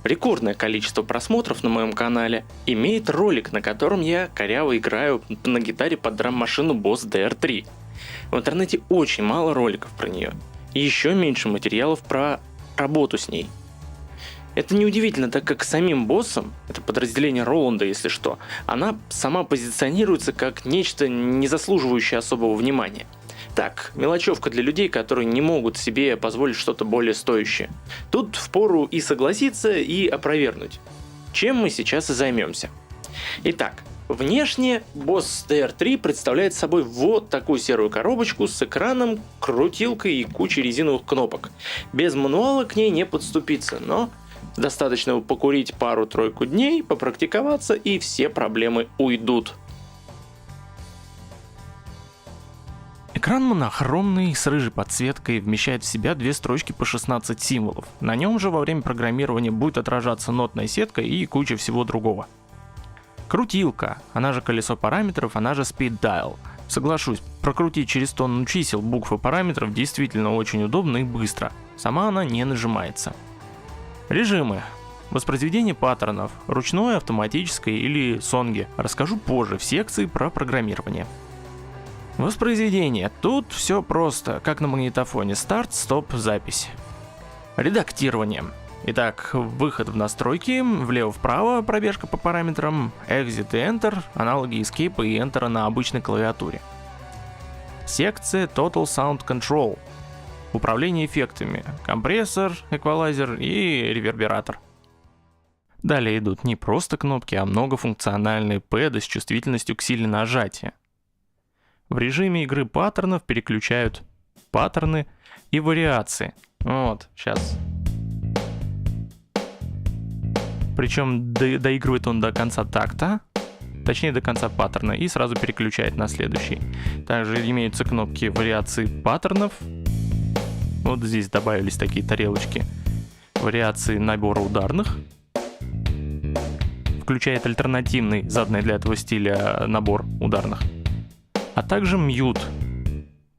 рекордное количество просмотров на моем канале, имеет ролик, на котором я коряво играю на гитаре под драм-машину Boss DR3. В интернете очень мало роликов про нее, и еще меньше материалов про работу с ней. Это неудивительно, так как самим боссом, это подразделение Роланда, если что, она сама позиционируется как нечто, не заслуживающее особого внимания. Так, мелочевка для людей, которые не могут себе позволить что-то более стоящее. Тут впору и согласиться, и опровергнуть. Чем мы сейчас и займемся. Итак, внешне Boss DR3 представляет собой вот такую серую коробочку с экраном, крутилкой и кучей резиновых кнопок. Без мануала к ней не подступиться, но достаточно покурить пару-тройку дней, попрактиковаться, и все проблемы уйдут. Экран монохромный, с рыжей подсветкой, вмещает в себя две строчки по 16 символов. На нем же во время программирования будет отражаться нотная сетка и куча всего другого. Крутилка, она же колесо параметров, она же Speed Dial. Соглашусь, прокрутить через тонну чисел, букв и параметров действительно очень удобно и быстро. Сама она не нажимается. Режимы. Воспроизведение паттернов, ручное, автоматическое или сонги. Расскажу позже в секции про программирование. Воспроизведение. Тут все просто, как на магнитофоне. Старт, стоп, запись. Редактирование. Итак, выход в настройки, влево-вправо, пробежка по параметрам, Exit и Enter, аналоги Escape и Enter на обычной клавиатуре. Секция Total Sound Control. Управление эффектами, компрессор, эквалайзер и ревербератор. Далее идут не просто кнопки, а многофункциональные пэды с чувствительностью к силе нажатия. В режиме игры паттернов переключают паттерны и вариации. Вот, сейчас. Причем доигрывает он до конца такта, точнее до конца паттерна, и сразу переключает на следующий. Также имеются кнопки вариации паттернов. Вот здесь добавились такие тарелочки. Вариации набора ударных. Включает альтернативный, заданный для этого стиля, набор ударных. А также мьют.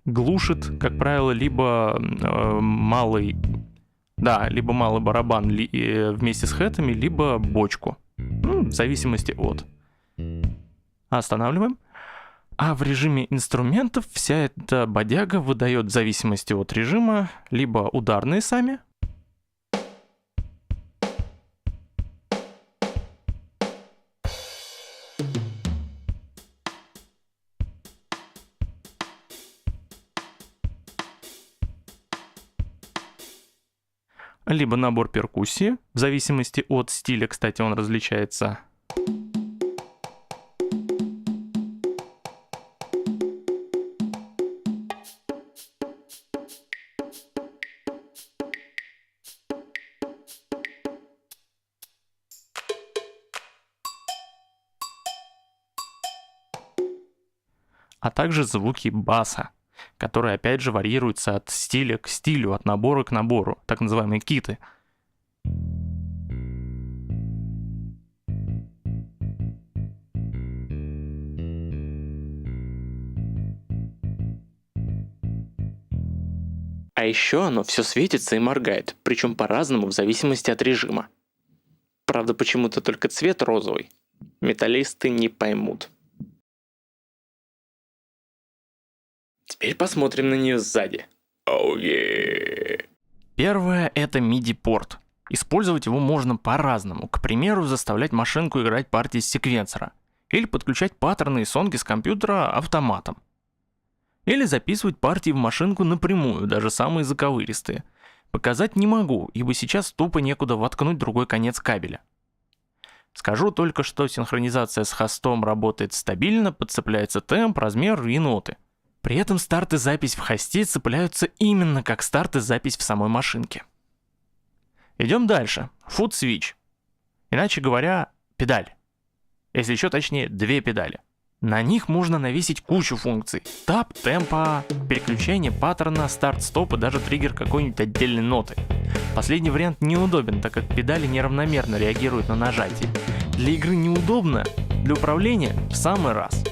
Глушит, как правило, либо малый барабан вместе с хэтами, либо бочку. В зависимости от. Останавливаем. А в режиме инструментов вся эта бодяга выдает в зависимости от режима либо ударные сами, либо набор перкуссии, в зависимости от стиля, кстати, он различается. А также звуки баса, которые опять же варьируются от стиля к стилю, от набора к набору, так называемые киты. А еще оно все светится и моргает, причем по-разному в зависимости от режима. Правда, почему-то только цвет розовый. Металлисты не поймут. Теперь посмотрим на нее сзади. Oh yeah. Первое — это MIDI-порт. Использовать его можно по-разному. К примеру, заставлять машинку играть партии с секвенсора. Или подключать паттерны и сонги с компьютера автоматом. Или записывать партии в машинку напрямую, даже самые заковыристые. Показать не могу, ибо сейчас тупо некуда воткнуть другой конец кабеля. Скажу только, что синхронизация с хостом работает стабильно, подцепляется темп, размер и ноты. При этом старт и запись в хосте цепляются именно как старт и запись в самой машинке. Идем дальше. Foot switch. Иначе говоря, педаль. Если еще точнее, две педали. На них можно навесить кучу функций. Тап, темпо, переключение паттерна, старт, стоп и даже триггер какой-нибудь отдельной ноты. Последний вариант неудобен, так как педали неравномерно реагируют на нажатие. Для игры неудобно, для управления в самый раз.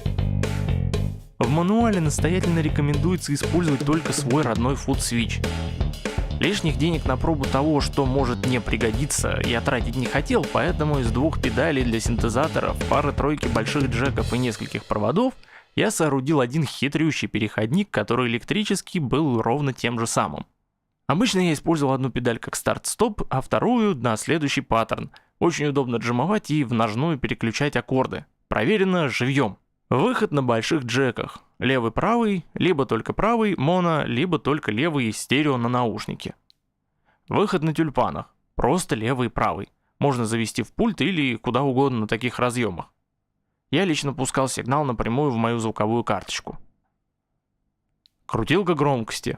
В мануале настоятельно рекомендуется использовать только свой родной Foot switch. Лишних денег на пробу того, что может не пригодиться, я тратить не хотел, поэтому из 2 педалей для синтезаторов, пары-тройки больших джеков и нескольких проводов я соорудил один хитрющий переходник, который электрически был ровно тем же самым. Обычно я использовал одну педаль как старт-стоп, а вторую на следующий паттерн. Очень удобно джимовать и в ножную переключать аккорды. Проверено живьем. Выход на больших джеках. Левый-правый, либо только правый моно, либо только левый стерео на наушнике. Выход на тюльпанах. Просто левый и правый. Можно завести в пульт или куда угодно на таких разъемах. Я лично пускал сигнал напрямую в мою звуковую карточку. Крутилка громкости.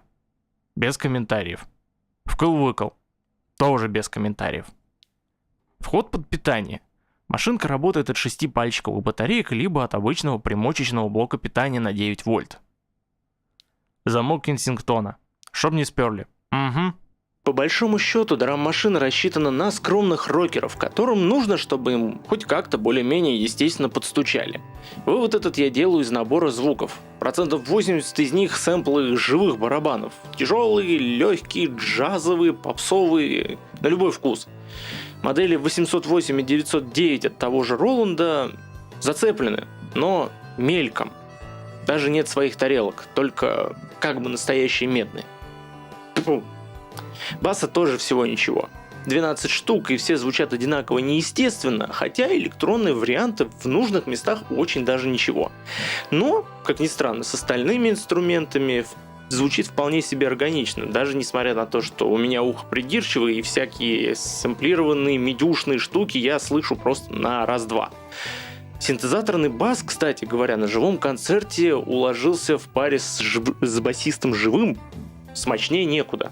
Без комментариев. Вкл-выкл. Тоже без комментариев. Вход под питание. Машинка работает от 6 пальчиковых батареек, либо от обычного примочечного блока питания на 9 вольт. Замок Кенсингтона. Чтоб не сперли. Угу. По большому счету, драм-машина рассчитана на скромных рокеров, которым нужно, чтобы им хоть как-то более-менее естественно подстучали. Вывод этот я делаю из набора звуков. 80% из них сэмплы живых барабанов. Тяжелые, легкие, джазовые, попсовые, на любой вкус. Модели 808 и 909 от того же Роланда зацеплены, но мельком. Даже нет своих тарелок, только как бы настоящие медные. Фу. Баса тоже всего ничего. 12 штук, и все звучат одинаково неестественно, хотя электронные варианты в нужных местах очень даже ничего. Но, как ни странно, с остальными инструментами звучит вполне себе органично, даже несмотря на то, что у меня ухо придирчивое и всякие сэмплированные медюшные штуки я слышу просто на раз-два. Синтезаторный бас, кстати говоря, на живом концерте уложился в паре с басистом живым, смачнее некуда.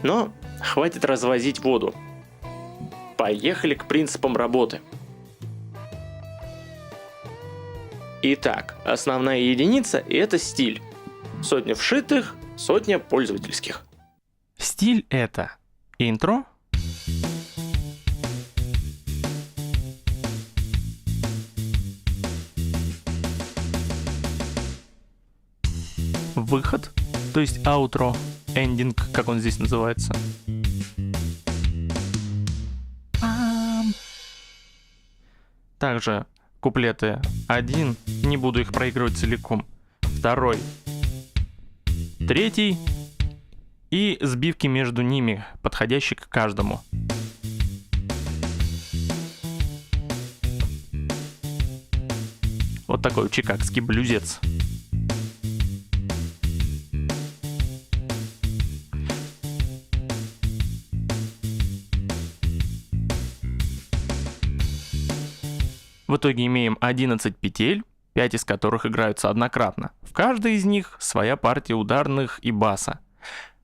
Но хватит развозить воду. Поехали к принципам работы. Итак, основная единица — это стиль. 100 вшитых, 100 пользовательских. Стиль — это интро, выход, то есть аутро, эндинг, как он здесь называется. Также куплеты 1, не буду их проигрывать целиком, 2, 3 и сбивки между ними, подходящие к каждому. Вот такой чикагский блюзец. В итоге имеем 11 петель, 5 из которых играются однократно. В каждой из них своя партия ударных и баса.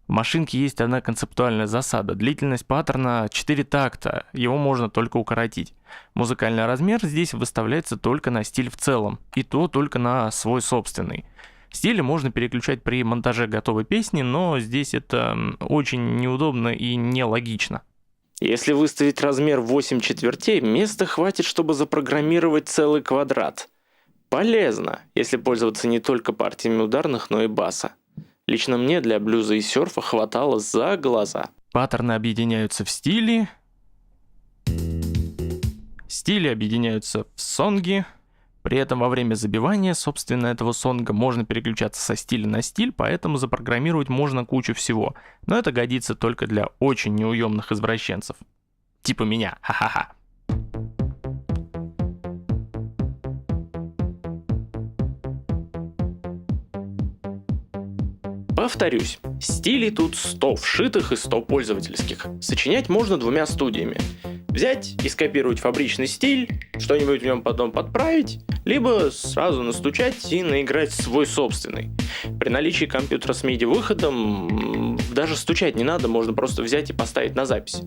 В машинке есть одна концептуальная засада. Длительность паттерна 4 такта, его можно только укоротить. Музыкальный размер здесь выставляется только на стиль в целом, и то только на свой собственный. Стили можно переключать при монтаже готовой песни, но здесь это очень неудобно и нелогично. Если выставить размер 8 четвертей, места хватит, чтобы запрограммировать целый квадрат. Полезно, если пользоваться не только партиями ударных, но и баса. Лично мне для блюза и серфа хватало за глаза. Паттерны объединяются в стили. Стили объединяются в сонги. При этом во время забивания, собственно, этого сонга можно переключаться со стиля на стиль, поэтому запрограммировать можно кучу всего. Но это годится только для очень неуемных извращенцев. Типа меня, ха-ха-ха. Повторюсь, стилей тут 100 вшитых и 100 пользовательских. Сочинять можно 2 студиями. Взять и скопировать фабричный стиль, что-нибудь в нем потом подправить, либо сразу настучать и наиграть свой собственный. При наличии компьютера с MIDI-выходом даже стучать не надо, можно просто взять и поставить на запись.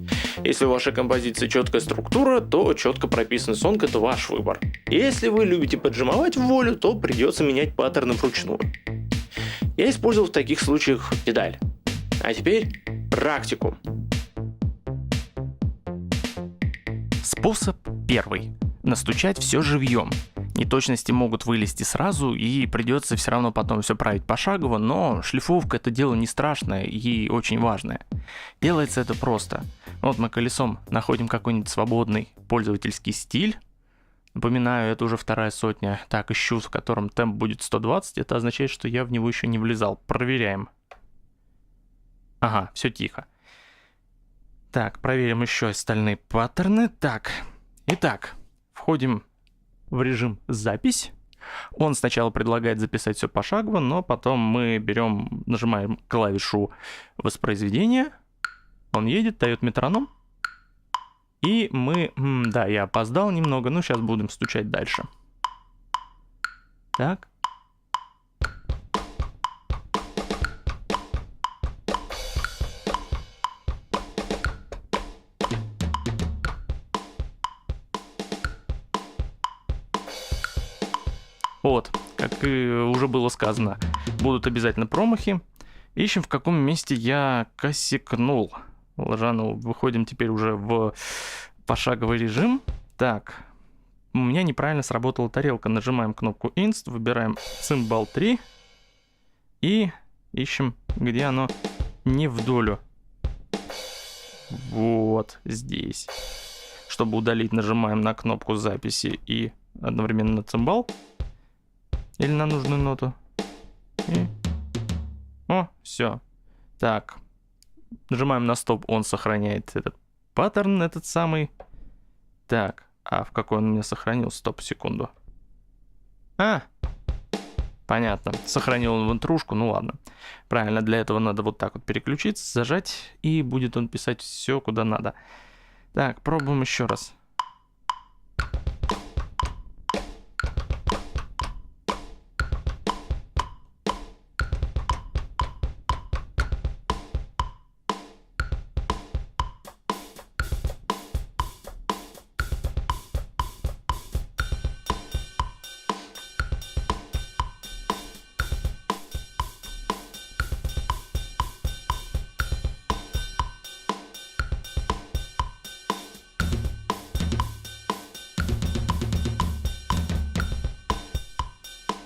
Если у вашей композиции четкая структура, то четко прописанный сонг — это ваш выбор. Если вы любите поджимовать в волю, то придется менять паттерны вручную. Я использовал в таких случаях педаль. А теперь практикум. Способ первый. Настучать все живьем. Неточности могут вылезти сразу, и придется все равно потом все править пошагово, но шлифовка — это дело не страшное и очень важное. Делается это просто. Вот мы колесом находим какой-нибудь свободный пользовательский стиль. Напоминаю, это уже вторая сотня. Так, ищу, в котором темп будет 120. Это означает, что я в него еще не влезал. Проверяем. Ага, все тихо. Так, проверим еще остальные паттерны. Так, итак, входим в режим «Запись». Он сначала предлагает записать все пошагово, но потом мы берем, нажимаем клавишу воспроизведения. Он едет, дает метроном. И мы... Да, я опоздал немного, но сейчас будем стучать дальше. Так. Вот, как и уже было сказано, будут обязательно промахи. Ищем, в каком месте я косякнул. Ложанул. Выходим теперь уже в пошаговый режим. Так, у меня неправильно сработала тарелка. Нажимаем кнопку Inst, выбираем цимбал 3 и ищем, где оно не в долю. Вот здесь. Чтобы удалить, нажимаем на кнопку записи и одновременно на цимбал. Или на нужную ноту. И... О, все. Так. Нажимаем на стоп, он сохраняет этот паттерн, этот самый. Так, а в какой он у меня сохранил? Стоп, секунду. Понятно. Сохранил он в интрушку, ну ладно. Правильно, для этого надо вот так вот переключиться, зажать, и будет он писать все, куда надо. Так, пробуем еще раз.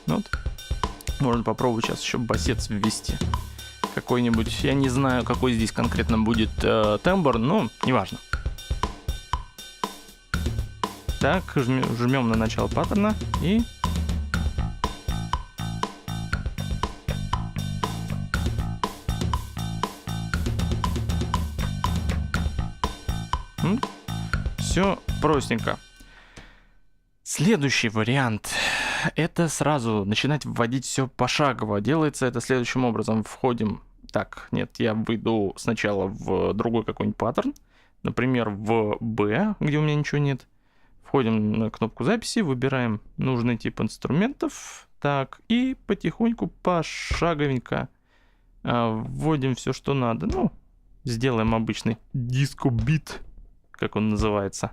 Вот. Можно попробовать сейчас еще басец ввести. Какой-нибудь, я не знаю, какой здесь конкретно будет тембр, но неважно. Так, жмем на начало паттерна и... Все простенько. Следующий вариант. Это сразу начинать вводить все пошагово. Делается это следующим образом. Входим... Так, нет, я выйду сначала в другой какой-нибудь паттерн. Например, в B, где у меня ничего нет. Входим на кнопку записи, выбираем нужный тип инструментов. Так, и потихоньку, пошаговенько вводим все, что надо. Ну, сделаем обычный диско-бит, как он называется.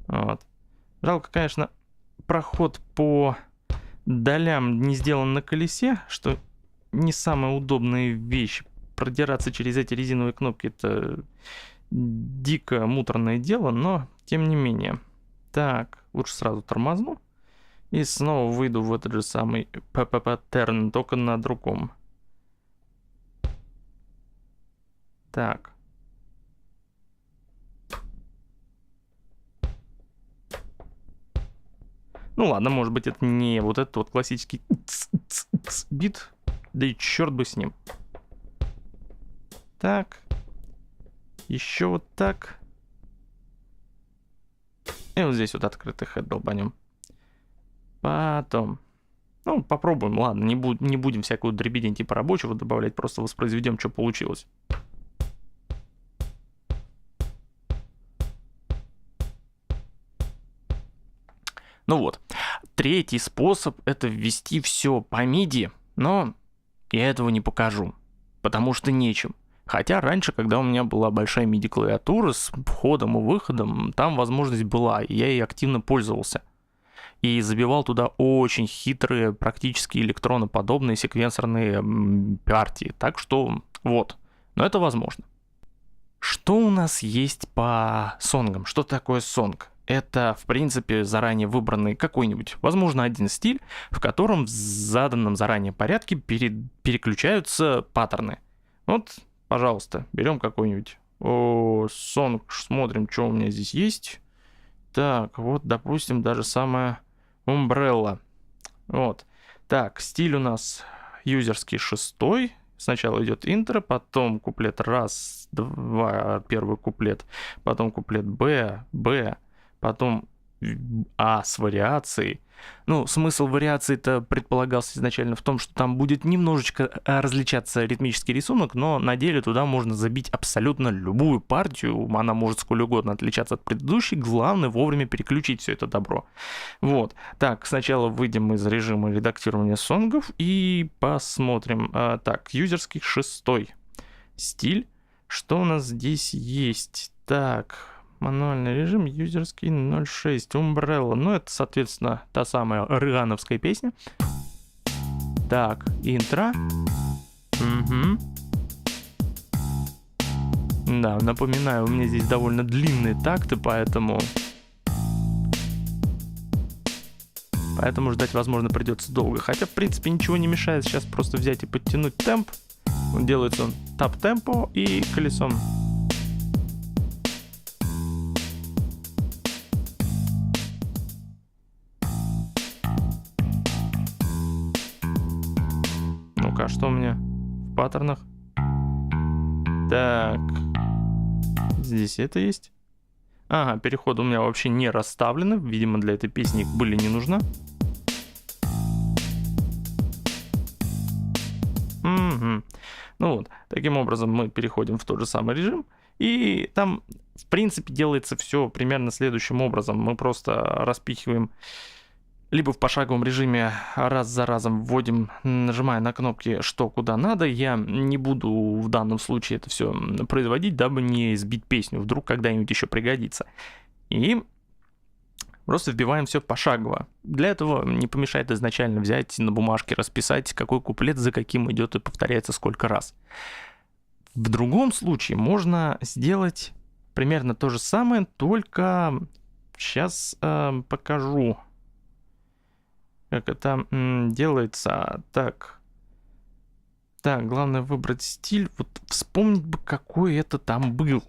Вот. Жалко, конечно, проход по долям не сделан на колесе, что не самая удобная вещь. Продираться через эти резиновые кнопки — это дико муторное дело, но тем не менее. Так, лучше сразу тормозну и снова выйду в этот же самый паттерн, только на другом. Так. Ну ладно, может быть, это не вот этот вот классический бит, да и черт бы с ним. Так. Еще вот так. И вот здесь вот открытый хэт долбанем. Потом. Ну, попробуем, ладно, не будем всякую дребедень типа рабочего добавлять, просто воспроизведем, что получилось. Ну вот, третий способ — это ввести все по MIDI, но я этого не покажу, потому что нечем. Хотя раньше, когда у меня была большая MIDI-клавиатура с входом и выходом, там возможность была, и я ей активно пользовался. И забивал туда очень хитрые, практически электроноподобные секвенсорные партии. Так что вот, но это возможно. Что у нас есть по сонгам? Что такое сонг? это, в принципе, заранее выбранный какой-нибудь, возможно, один стиль, в котором в заданном заранее порядке переключаются паттерны. Вот, пожалуйста, берем какой-нибудь сонг, смотрим, что у меня здесь есть. Так, вот, допустим, даже самая Umbrella. Вот. Так, стиль у нас юзерский 6. Сначала идет интро, потом куплет раз, два, первый куплет, потом куплет Б, потом А с вариацией. Ну, смысл вариации-то предполагался изначально в том, что там будет немножечко различаться ритмический рисунок, но на деле туда можно забить абсолютно любую партию, она может сколь угодно отличаться от предыдущей, главное вовремя переключить все это добро. Вот. Так, сначала выйдем из режима редактирования сонгов и посмотрим. Так, юзерский 6 стиль. Что у нас здесь есть? Так... Мануальный режим, юзерский 0.6, Umbrella. Ну, это, соответственно, та самая рыгановская песня. Так, интро. Угу. Да, напоминаю, у меня здесь довольно длинные такты, поэтому ждать, возможно, придется долго. Хотя, в принципе, ничего не мешает сейчас просто взять и подтянуть темп. Делается он тап-темпо и колесом. Ну-ка, что у меня в паттернах? Так. Здесь это есть. Ага, переходы у меня вообще не расставлены. Видимо, для этой песни их были не нужны. Угу. Ну вот, таким образом мы переходим в тот же самый режим. И там, в принципе, делается все примерно следующим образом. Мы просто распихиваем либо в пошаговом режиме раз за разом вводим, нажимая на кнопки, что куда надо. Я не буду в данном случае это все производить, дабы не сбить песню, вдруг когда-нибудь еще пригодится. И просто вбиваем все пошагово. Для этого не помешает изначально взять на бумажке, расписать, какой куплет за каким идет и повторяется сколько раз. В другом случае можно сделать примерно то же самое, только сейчас покажу, как это делается. Так, главное выбрать стиль. Вот вспомнить бы, какой это там был.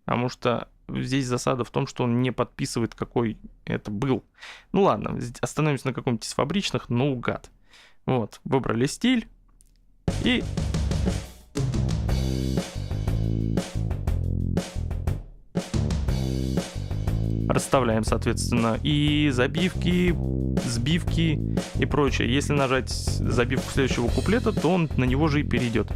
Потому что здесь засада в том, что он не подписывает, какой это был. Ну ладно, остановимся на каком-нибудь из фабричных, наугад. Вот, выбрали стиль. И... расставляем, соответственно, и забивки, сбивки и прочее. Если нажать забивку следующего куплета, то он на него же и перейдет.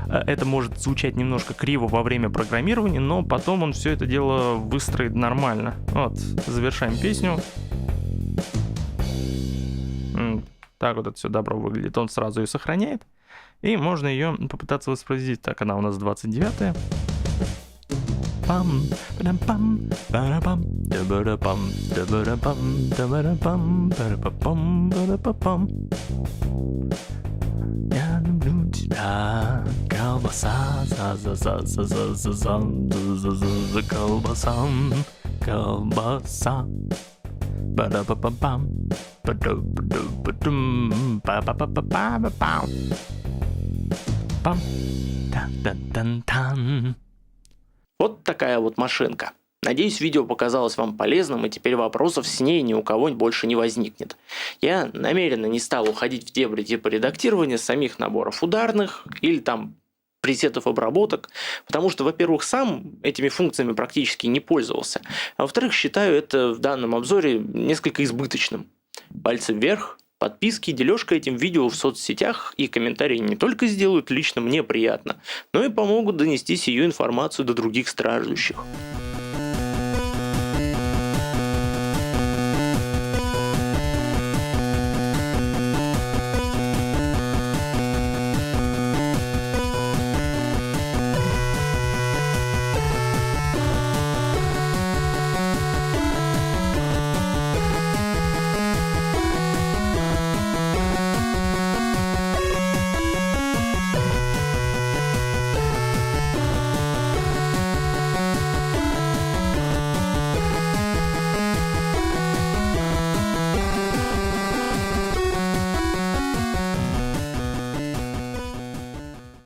Это может звучать немножко криво во время программирования, но потом он все это дело выстроит нормально. Вот, завершаем песню. Так вот это все добро выглядит. Он сразу ее сохраняет. И можно ее попытаться воспроизвести. Так, она у нас 29-я. Пам, пам, пам, пам, пам. Я люблю тебя, колбаса, за колбаса, колбаса. Ба-да-ба-ба-бам, ба-да-ба-да-ба-дум, ба-ба-ба-ба-ба-бам. Пам, тан-тан-тан-тан. Вот такая вот машинка. Надеюсь, видео показалось вам полезным, и теперь вопросов с ней ни у кого больше не возникнет. Я намеренно не стал уходить в дебри типа редактирования самих наборов ударных или там пресетов обработок, потому что, во-первых, сам этими функциями практически не пользовался, а во-вторых, считаю это в данном обзоре несколько избыточным. Пальцы вверх, подписки, дележка этим видео в соцсетях и комментарии не только сделают лично мне приятно, но и помогут донести сию информацию до других страждущих.